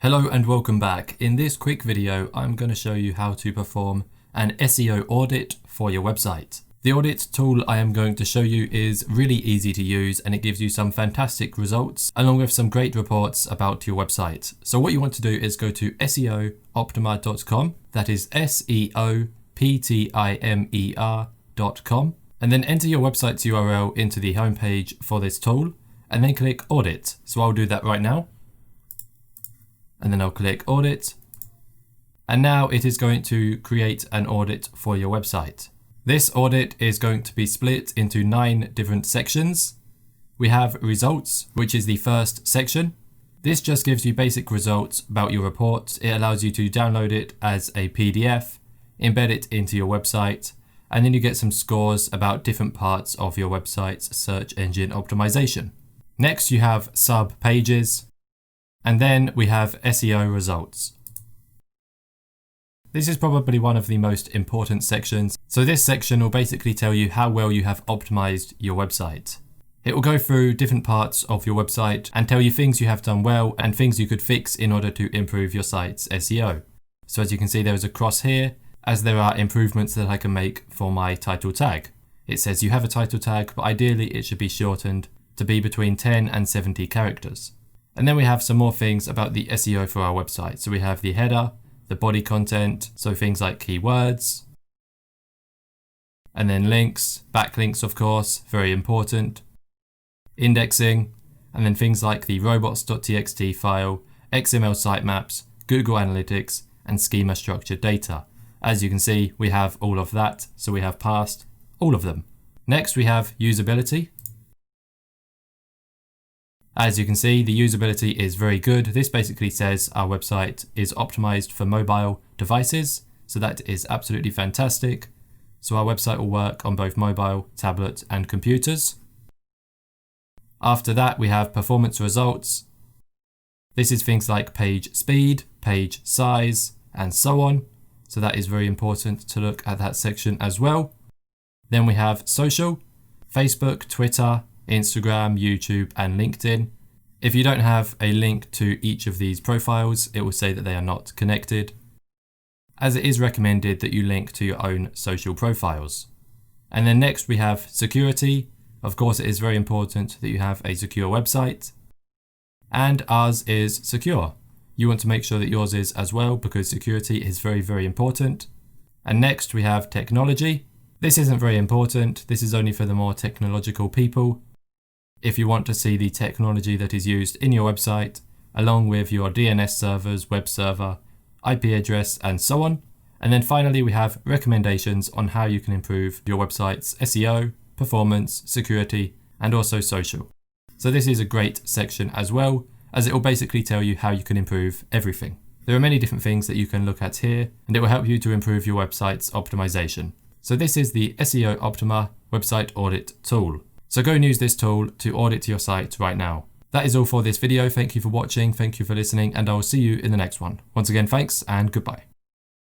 Hello and welcome back. In this quick video, I'm going to show you how to perform an SEO audit for your website. The audit tool I am going to show you is really easy to use and it gives you some fantastic results along with some great reports about your website. So what you want to do is go to seooptimer.com, that is seooptimer.com, and then enter your website's URL into the homepage for this tool and then click audit. So I'll do that right now. And then I'll click audit. And now it is going to create an audit for your website. This audit is going to be split into 9 different sections. We have results, which is the first section. This just gives you basic results about your report. It allows you to download it as a PDF, embed it into your website, and then you get some scores about different parts of your website's search engine optimization. Next, you have sub pages. And then we have SEO results. This is probably one of the most important sections. So this section will basically tell you how well you have optimized your website. It will go through different parts of your website and tell you things you have done well and things you could fix in order to improve your site's SEO. So as you can see, there is a cross here as there are improvements that I can make for my title tag. It says you have a title tag, but ideally it should be shortened to be between 10 and 70 characters. And then we have some more things about the SEO for our website. So we have the header, the body content, so things like keywords, and then links, backlinks of course, very important, indexing, and then things like the robots.txt file, XML sitemaps, Google Analytics, and schema structured data. As you can see, we have all of that, so we have passed all of them. Next we have usability. As you can see, the usability is very good. This basically says our website is optimized for mobile devices. So that is absolutely fantastic. So our website will work on both mobile, tablet, and computers. After that, we have performance results. This is things like page speed, page size, and so on. So that is very important to look at that section as well. Then we have social, Facebook, Twitter, Instagram, YouTube, and LinkedIn. If you don't have a link to each of these profiles, it will say that they are not connected, as it is recommended that you link to your own social profiles. And then next we have security. Of course, it is very important that you have a secure website, and ours is secure. You want to make sure that yours is as well because security is very, very important. And next we have technology. This isn't very important. This is only for the more technological people. If you want to see the technology that is used in your website, along with your DNS servers, web server, IP address, and so on. And then finally, we have recommendations on how you can improve your website's SEO, performance, security, and also social. So this is a great section as well, as it will basically tell you how you can improve everything. There are many different things that you can look at here, and it will help you to improve your website's optimization. So this is the SEO Optimer website audit tool. So go and use this tool to audit your site right now. That is all for this video. Thank you for watching, thank you for listening, and I will see you in the next one. Once again, thanks and goodbye.